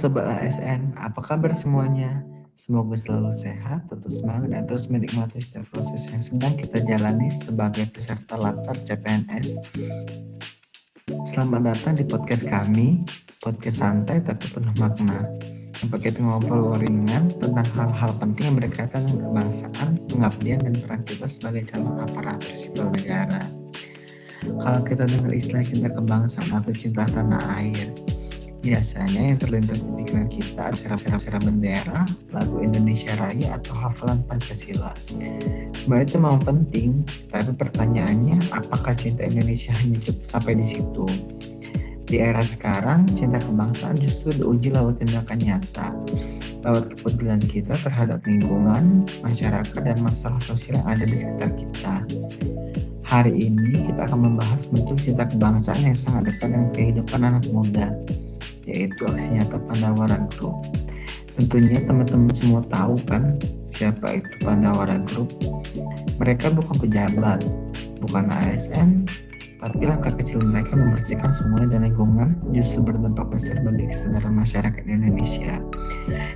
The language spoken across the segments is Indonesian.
Sobat ASN, apa kabar semuanya? Semoga selalu sehat, tetap semangat, dan terus menikmati setiap proses yang sedang kita jalani sebagai peserta Latsar CPNS. Selamat datang di podcast kami, podcast santai tapi penuh makna. Tempat kita ngobrol ringan tentang hal-hal penting yang berkaitan dengan kebangsaan, pengabdian, dan peran kita sebagai calon aparatur sipil negara. Kalau kita dengar istilah cinta kebangsaan atau cinta tanah air, biasanya yang terlintas di pikiran kita acara bendera, lagu Indonesia Raya, atau hafalan Pancasila. Semua itu memang penting, tapi pertanyaannya, apakah cinta Indonesia hanya cukup sampai di situ? Di era sekarang, cinta kebangsaan justru diuji lewat tindakan nyata, lewat kepedulian kita terhadap lingkungan, masyarakat, dan masalah sosial yang ada di sekitar kita. Hari ini kita akan membahas bentuk cinta kebangsaan yang sangat dekat dengan kehidupan anak muda, yaitu aksi nyata Pandawara Group. Tentunya teman-teman semua tahu kan siapa itu Pandawara Group. Mereka bukan pejabat, bukan ASN, tapi langkah kecil mereka membersihkan sungai dan lingkungan justru berdampak besar bagi kesadaran masyarakat Indonesia.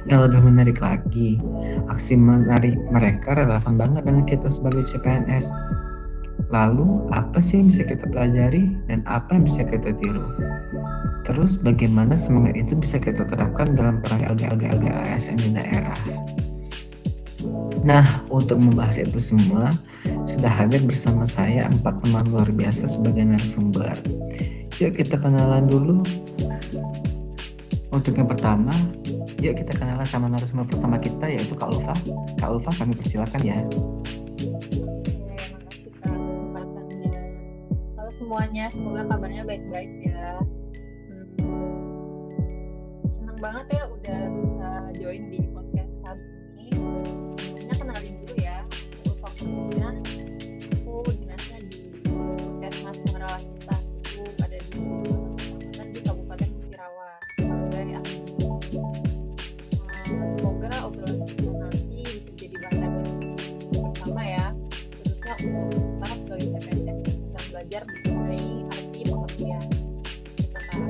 Yang lebih menarik lagi, aksi menarik mereka relevan banget dengan kita sebagai CPNS. Lalu, apa sih yang bisa kita pelajari dan apa yang bisa kita tiru? Terus, bagaimana semangat itu bisa kita terapkan dalam peran LG ASN di daerah? Nah, untuk membahas itu semua, sudah hadir bersama saya 4 teman luar biasa sebagai narasumber. Yuk kita kenalan dulu. Untuk yang pertama, yuk kita kenalan sama narasumber pertama kita, yaitu Kak Ulfa. Kak Ulfa, kami persilakan ya. Semuanya, semoga kabarnya baik-baik ya. Senang banget ya udah bisa join di podcast kali ini. Sebelumnya kenalin dulu ya, aku fokusnya aku dinasnya di Puskesmas Muara Kita, itu ada di Kecamatan di Kabupaten Musirawas sebagai ahli gizi. Semoga obrolan kita nanti bisa jadi bahan diskusi bersama ya, khususnya untuk kita sebagai CPNS yang sedang belajar mengenai arti pengertian gitu kan.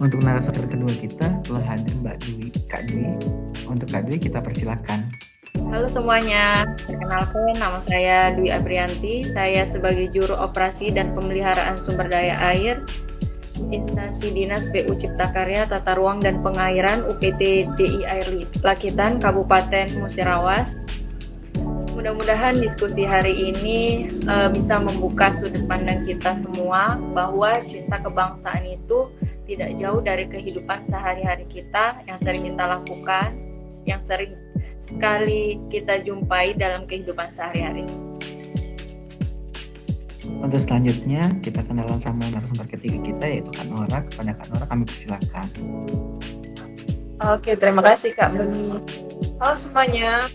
Untuk narasumber kedua kita telah hadir Mbak Dwi, Kak Dwi. Untuk Kak Dwi kita persilakan. Halo semuanya, perkenalkan nama saya Dwi Aprianti. Saya sebagai Juru Operasi dan Pemeliharaan Sumber Daya Air Instansi Dinas PU Cipta Karya Tata Ruang dan Pengairan UPT DI Air Lakitan Kabupaten Musirawas. Mudah-mudahan diskusi hari ini bisa membuka sudut pandang kita semua bahwa cinta kebangsaan itu tidak jauh dari kehidupan sehari-hari kita yang sering kita lakukan, yang sering sekali kita jumpai dalam kehidupan sehari-hari. Untuk selanjutnya kita kenalan sama narasumber ketiga kita, yaitu Kak Nora. Kepada Kak Nora kami persilakan. Oke, terima kasih Kak Beni. Halo semuanya,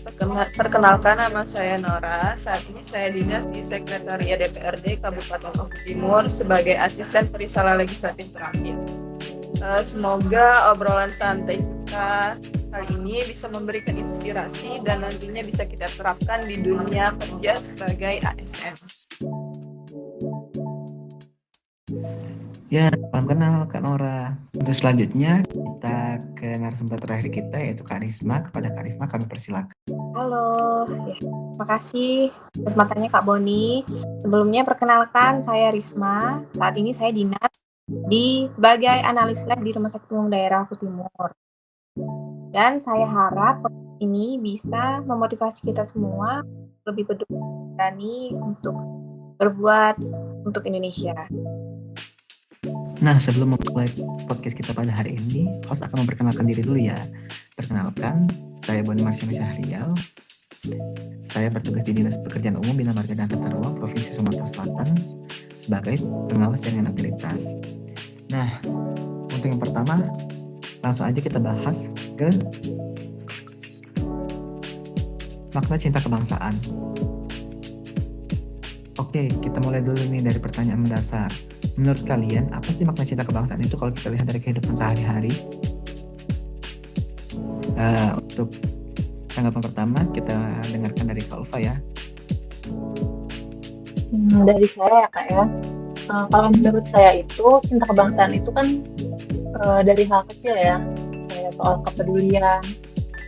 perkenalkan nama saya Nora. Saat ini saya dinas di Sekretariat DPRD Kabupaten Oku Timur sebagai asisten perisalah legislatif terakhir. Semoga obrolan santai kita kali ini bisa memberikan inspirasi dan nantinya bisa kita terapkan di dunia kerja sebagai ASN. Ya, salam kenal Kak Nora. Untuk selanjutnya kita ke narasumber terakhir kita, yaitu Kak Risma. Kepada Kak Risma kami persilakan. Halo, terima kasih kesempatannya Kak Boni. Sebelumnya perkenalkan saya Risma. Saat ini saya dinas sebagai analis lab di Rumah Sakit Umum Daerah Oku Timur. Dan saya harap ini bisa memotivasi kita semua lebih berani untuk berbuat untuk Indonesia. Nah, sebelum memulai podcast kita pada hari ini, host akan memperkenalkan diri dulu ya. Perkenalkan, saya Boni Marsiano Syahrial. Saya bertugas di Dinas Pekerjaan Umum Bina Marga dan Tata Ruang Provinsi Sumatera Selatan sebagai pengawas jaringan utilitas. Nah, untuk yang pertama, langsung aja kita bahas ke makna cinta kebangsaan. Oke, kita mulai dulu nih dari pertanyaan mendasar. Menurut kalian, apa sih makna cinta kebangsaan itu kalau kita lihat dari kehidupan sehari-hari? Untuk tanggapan pertama, kita dengarkan dari Kak Ulfa ya. Dari saya ya Kak ya. Kalau menurut saya itu cinta kebangsaan itu kan dari hal kecil ya, kayak soal kepedulian.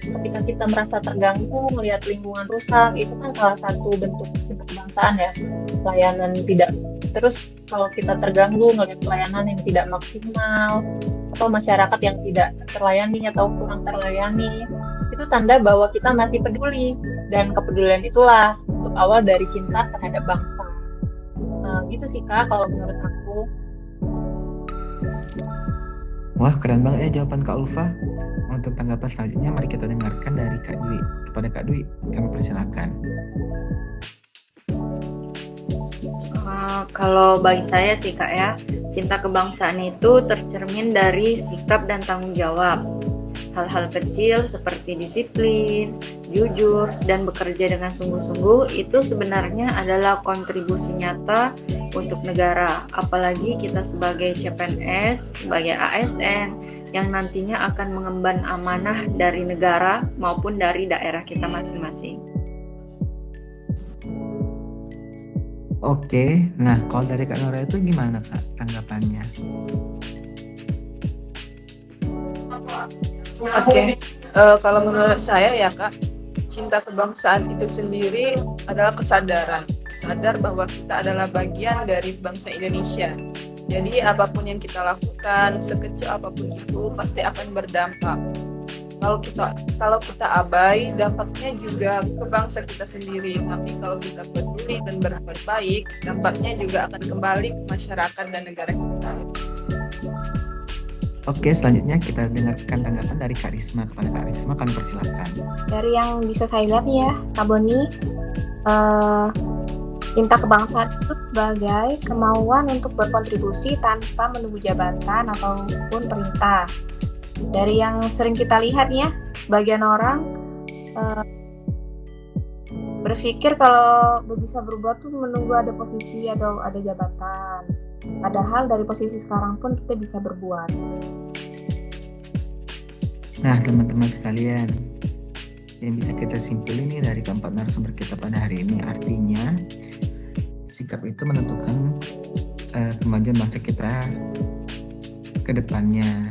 Ketika kita merasa terganggu melihat lingkungan rusak, itu kan salah satu bentuk cinta kebangsaan ya, pelayanan tidak. Terus kalau kita terganggu melihat pelayanan yang tidak maksimal atau masyarakat yang tidak terlayani atau kurang terlayani, itu tanda bahwa kita masih peduli, dan kepedulian itulah untuk awal dari cinta terhadap bangsa. Gitu sih Kak kalau menurut aku. Wah, keren banget ya jawaban Kak Ulfa. Untuk tanggapan selanjutnya mari kita dengarkan dari Kak Dwi. Kepada Kak Dwi, kami persilakan. Kalau bagi saya sih Kak ya, cinta kebangsaan itu tercermin dari sikap dan tanggung jawab. Hal-hal kecil seperti disiplin, jujur, dan bekerja dengan sungguh-sungguh itu sebenarnya adalah kontribusi nyata untuk negara. Apalagi kita sebagai CPNS, sebagai ASN, yang nantinya akan mengemban amanah dari negara maupun dari daerah kita masing-masing. Oke, nah kalau dari Kak Nora itu gimana Kak tanggapannya? Oke, kalau menurut saya ya Kak, cinta kebangsaan itu sendiri adalah kesadaran, sadar bahwa kita adalah bagian dari bangsa Indonesia. Jadi apapun yang kita lakukan, sekecil apapun itu pasti akan berdampak. Kalau kita abai, dampaknya juga ke bangsa kita sendiri. Tapi kalau kita peduli dan berbuat baik, dampaknya juga akan kembali ke masyarakat dan negara kita. Oke, selanjutnya kita dengarkan tanggapan dari Kak Risma. Kepada Kak Risma kami persilakan. Dari yang bisa saya lihat nih ya, Kak Boni, cinta kebangsaan itu sebagai kemauan untuk berkontribusi tanpa menunggu jabatan ataupun perintah. Dari yang sering kita lihat nih ya, sebagian orang berpikir kalau bisa berubah tuh menunggu ada posisi atau ada jabatan. Padahal dari posisi sekarang pun kita bisa berbuat. Nah, teman-teman sekalian, yang bisa kita simpulin nih dari keempat narasumber kita pada hari ini, artinya sikap itu menentukan kemajuan bangsa kita ke depannya.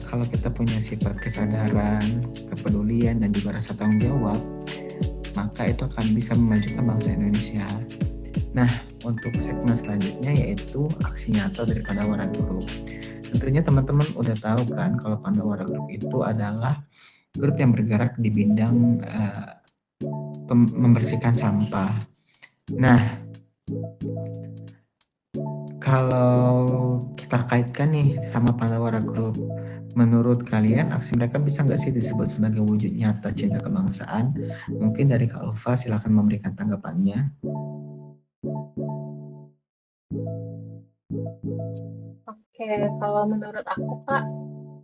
Kalau kita punya sifat kesadaran, kepedulian, dan juga rasa tanggung jawab, maka itu akan bisa memajukan bangsa Indonesia. Nah, untuk segmen selanjutnya yaitu aksi nyata dari Pandawara Group. Tentunya teman-teman udah tahu kan kalau Pandawara Group itu adalah grup yang bergerak di bidang membersihkan sampah. Nah, kalau kita kaitkan nih sama Pandawara Group, menurut kalian aksi mereka bisa nggak sih disebut sebagai wujud nyata cinta kebangsaan? Mungkin dari Kak Ulfa silakan memberikan tanggapannya. Oke, kalau menurut aku Kak,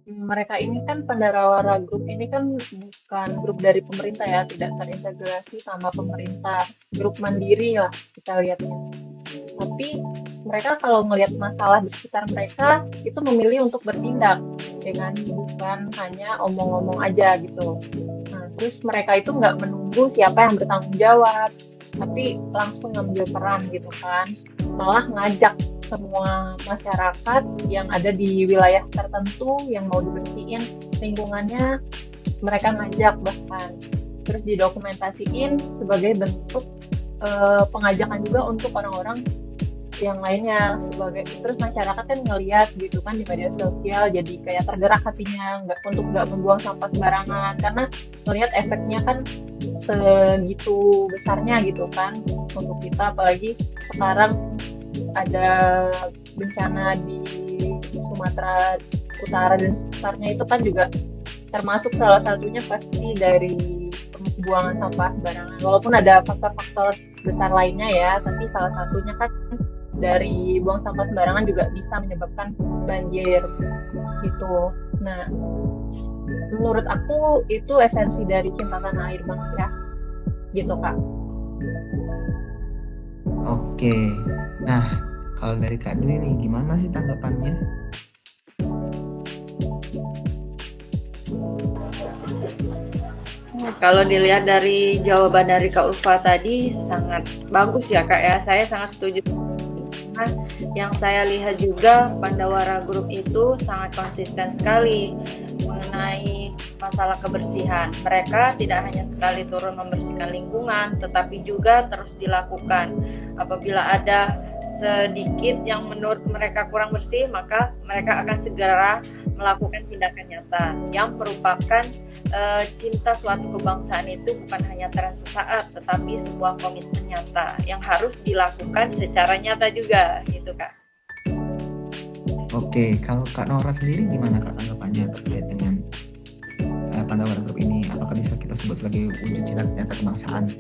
mereka ini kan Pandawara Group ini kan bukan grup dari pemerintah ya, tidak terintegrasi sama pemerintah, grup mandiri lah kita lihatnya. Tapi mereka kalau melihat masalah di sekitar mereka itu memilih untuk bertindak, dengan bukan hanya omong-omong aja gitu. Nah, terus mereka itu nggak menunggu siapa yang bertanggung jawab, tapi langsung ngambil peran gitu kan, malah ngajak semua masyarakat yang ada di wilayah tertentu yang mau dibersihin lingkungannya, mereka ngajak bahkan, terus didokumentasiin sebagai bentuk pengajakan juga untuk orang-orang yang lainnya, sebagai terus masyarakat kan ngelihat gitu kan di media sosial, jadi kayak tergerak hatinya nggak membuang sampah sembarangan, karena melihat efeknya kan segitu besarnya gitu kan untuk kita, apalagi sekarang ada bencana di Sumatera Utara dan sekitarnya, itu kan juga termasuk salah satunya pasti dari pembuangan sampah sembarangan, walaupun ada faktor-faktor besar lainnya ya, tapi salah satunya kan dari buang sampah sembarangan juga bisa menyebabkan banjir gitu. Nah, menurut aku itu esensi dari cinta tanah air banget ya, gitu Kak. Oke, nah kalau dari Kak Dwi nih gimana sih tanggapannya? Kalau dilihat dari jawaban dari Kak Ulfa tadi sangat bagus ya Kak ya, saya sangat setuju. karena yang saya lihat juga Pandawara Group itu sangat konsisten sekali mengenai masalah kebersihan. Mereka tidak hanya sekali turun membersihkan lingkungan, tetapi juga terus dilakukan. Apabila ada sedikit yang menurut mereka kurang bersih, maka mereka akan segera melakukan tindakan nyata yang merupakan cinta suatu kebangsaan itu bukan hanya tren sesaat, tetapi sebuah komitmen nyata yang harus dilakukan secara nyata juga, gitu Kak. Oke, kalau Kak Nora sendiri gimana Kak tanggapannya terkait dengan Pandawara Group ini? Apakah bisa kita sebut sebagai wujud cinta nyata kebangsaan?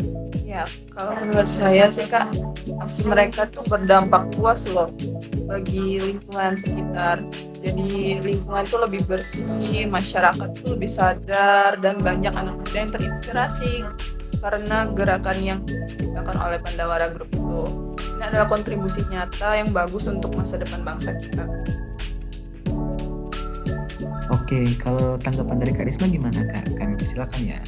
Ya, kalau menurut saya sih Kak, aksi mereka tuh berdampak luas loh bagi lingkungan sekitar. Jadi lingkungan tuh lebih bersih, masyarakat tuh lebih sadar, dan banyak anak muda yang terinspirasi karena gerakan yang diciptakan oleh Pandawara Group itu. Ini adalah kontribusi nyata yang bagus untuk masa depan bangsa kita. Oke, kalau tanggapan dari Kak Risma gimana Kak? Kami persilakan ya.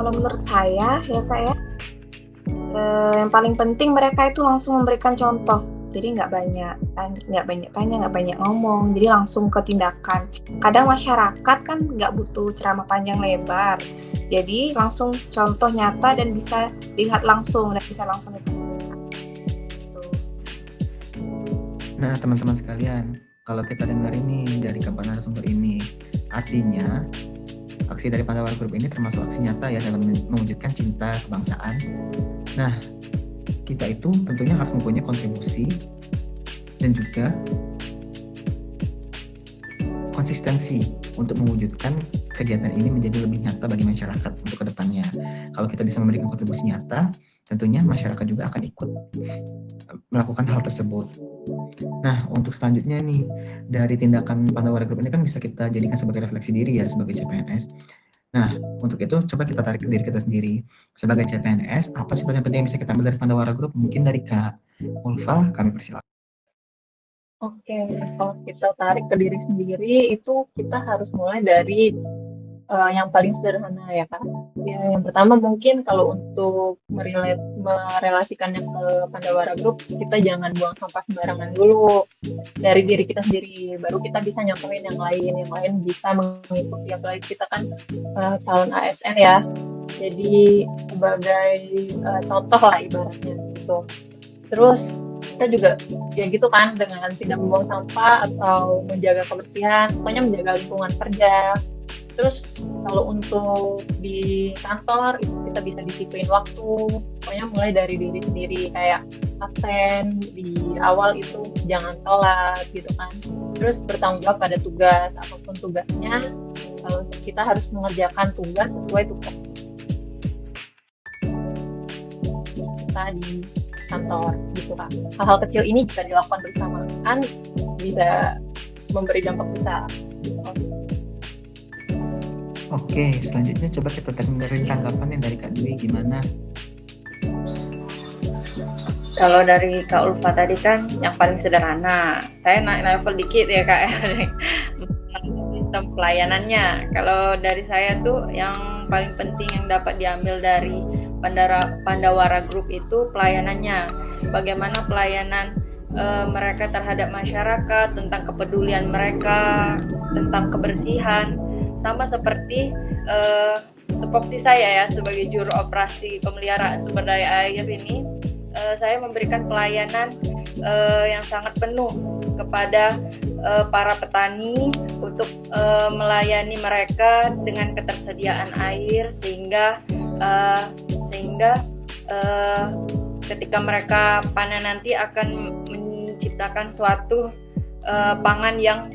Kalau menurut saya ya Kak ya, yang paling penting mereka itu langsung memberikan contoh. Jadi nggak banyak tanya, nggak banyak ngomong, jadi langsung ke tindakan. Kadang masyarakat kan nggak butuh ceramah panjang lebar, jadi langsung contoh nyata dan bisa dilihat langsung dan bisa langsung diterapkan. Nah teman-teman sekalian, kalau kita dengar ini dari keempat narasumber ini, artinya aksi dari Pandawara Group ini termasuk aksi nyata ya dalam mewujudkan cinta kebangsaan. Nah, kita itu tentunya harus mempunyai kontribusi dan juga konsistensi untuk mewujudkan kegiatan ini menjadi lebih nyata bagi masyarakat untuk kedepannya. Kalau kita bisa memberikan kontribusi nyata, tentunya masyarakat juga akan ikut melakukan hal tersebut. Nah, untuk selanjutnya nih, dari tindakan Pandawara Group ini kan bisa kita jadikan sebagai refleksi diri ya sebagai CPNS. Nah, untuk itu coba kita tarik ke diri kita sendiri. Sebagai CPNS, apa sih yang penting yang bisa kita ambil dari Pandawara Group? Mungkin dari Kak Ulfa, kami persilakan. Oke, kalau kita tarik ke diri sendiri, itu kita harus mulai dari yang paling sederhana ya Kak. Ya, yang pertama mungkin kalau untuk merelasikannya ke Pandawara Group, kita jangan buang sampah sembarangan dulu dari diri kita sendiri, baru kita bisa nyontohin yang lain bisa mengikuti. Apalagi kita kan calon ASN ya, jadi sebagai contoh lah ibaratnya gitu. Terus kita juga ya gitu kan, dengan tidak membuang sampah atau menjaga kebersihan, pokoknya menjaga lingkungan kerja. Terus kalau untuk di kantor itu kita bisa disiplin waktu, pokoknya mulai dari diri sendiri, kayak absen di awal itu jangan telat gitu kan. Terus bertanggung jawab pada tugas, apapun tugasnya, kalau kita harus mengerjakan tugas sesuai tupoksi kita di kantor gitu kan. Hal-hal kecil ini jika dilakukan bersama kan bisa memberi dampak besar gitu. Oke, selanjutnya coba kita dengerin tanggapan yang dari Kak Dwi gimana? Kalau dari Kak Ulfa tadi kan yang paling sederhana, saya naik level dikit ya Kak, sistem pelayanannya. Kalau dari saya tuh yang paling penting yang dapat diambil dari Pandawara Group itu pelayanannya. Bagaimana pelayanan mereka terhadap masyarakat, tentang kepedulian mereka, tentang kebersihan. Sama seperti tupoksi saya ya sebagai juru operasi pemeliharaan sumber daya air ini, saya memberikan pelayanan yang sangat penuh kepada para petani untuk melayani mereka dengan ketersediaan air sehingga ketika mereka panen nanti akan menciptakan suatu pangan yang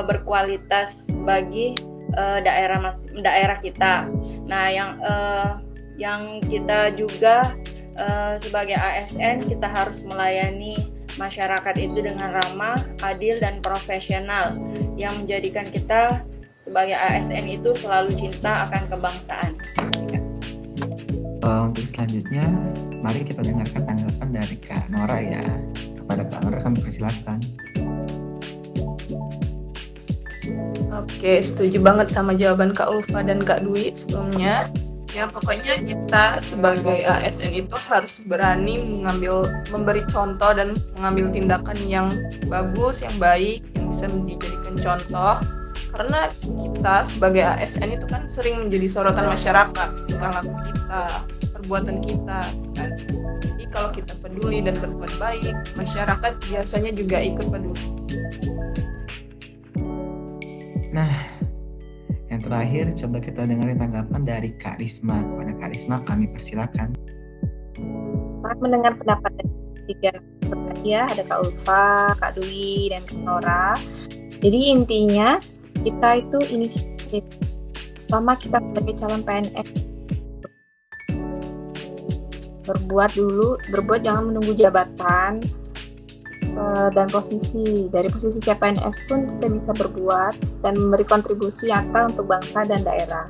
berkualitas bagi daerah kita. Nah, yang kita juga sebagai ASN kita harus melayani masyarakat itu dengan ramah, adil dan profesional yang menjadikan kita sebagai ASN itu selalu cinta akan kebangsaan. Untuk selanjutnya, mari kita dengarkan tanggapan dari Kak Nora ya. Kepada Kak Nora kami persilakan. Oke, setuju banget sama jawaban Kak Ulfa dan Kak Dwi sebelumnya. Ya pokoknya kita sebagai ASN itu harus berani memberi contoh dan mengambil tindakan yang bagus, yang baik, yang bisa dijadikan contoh. Karena kita sebagai ASN itu kan sering menjadi sorotan masyarakat, tingkah laku kita, perbuatan kita kan. Jadi kalau kita peduli dan berbuat baik, masyarakat biasanya juga ikut peduli. Nah, yang terakhir coba kita dengerin tanggapan dari Kak Risma. Kepada Kak Risma kami persilakan. Sangat mendengar pendapat dari tiga tadi ya, ada Kak Ulfa, Kak Dwi, dan Kak Nora. Jadi intinya kita itu inisiatif. Pertama kita sebagai calon PNS berbuat jangan menunggu jabatan dan posisi. Dari posisi CPNS pun kita bisa berbuat dan memberi kontribusi nyata untuk bangsa dan daerah.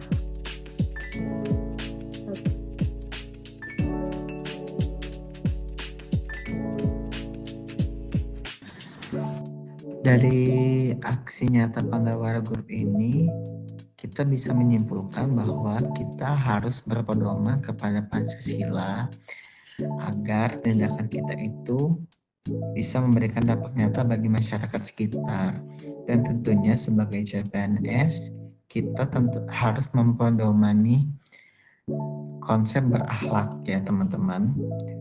Dari aksi nyata Pandawara Group ini, kita bisa menyimpulkan bahwa kita harus berpedoman kepada Pancasila agar tindakan kita itu bisa memberikan dampak nyata bagi masyarakat sekitar. Dan tentunya sebagai CPNS, kita tentu harus mempedomani konsep berakhlak ya teman-teman.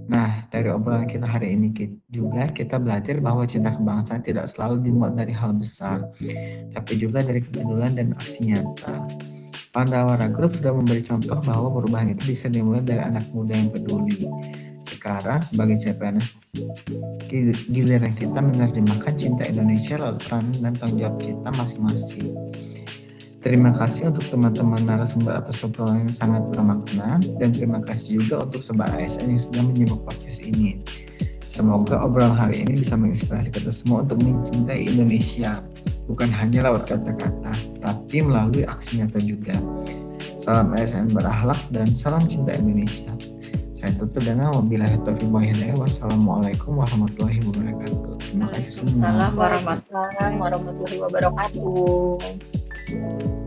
Nah, dari obrolan kita hari ini juga kita belajar bahwa cinta kebangsaan tidak selalu dimuat dari hal besar, tapi juga dari kepedulian dan aksi nyata. Pandawara Group sudah memberi contoh bahwa perubahan itu bisa dimulai dari anak muda yang peduli. Sekarang sebagai CPNS, giliran kita menerjemahkan cinta Indonesia lewat peran dan tanggung jawab kita masing-masing. Terima kasih untuk teman-teman narasumber atas obrolan yang sangat bermakna, dan terima kasih juga untuk Sobat ASN yang sudah menyimak podcast ini. Semoga obrolan hari ini bisa menginspirasi kita semua untuk mencintai Indonesia, bukan hanya lewat kata-kata, tapi melalui aksi nyata juga. Salam ASN berakhlak dan salam cinta Indonesia. Saya tutup dengan wabillahi taufiq wal hidayah. Wassalamualaikum warahmatullahi wabarakatuh. Terima kasih semua. Waalaikumsalam warahmatullahi wabarakatuh.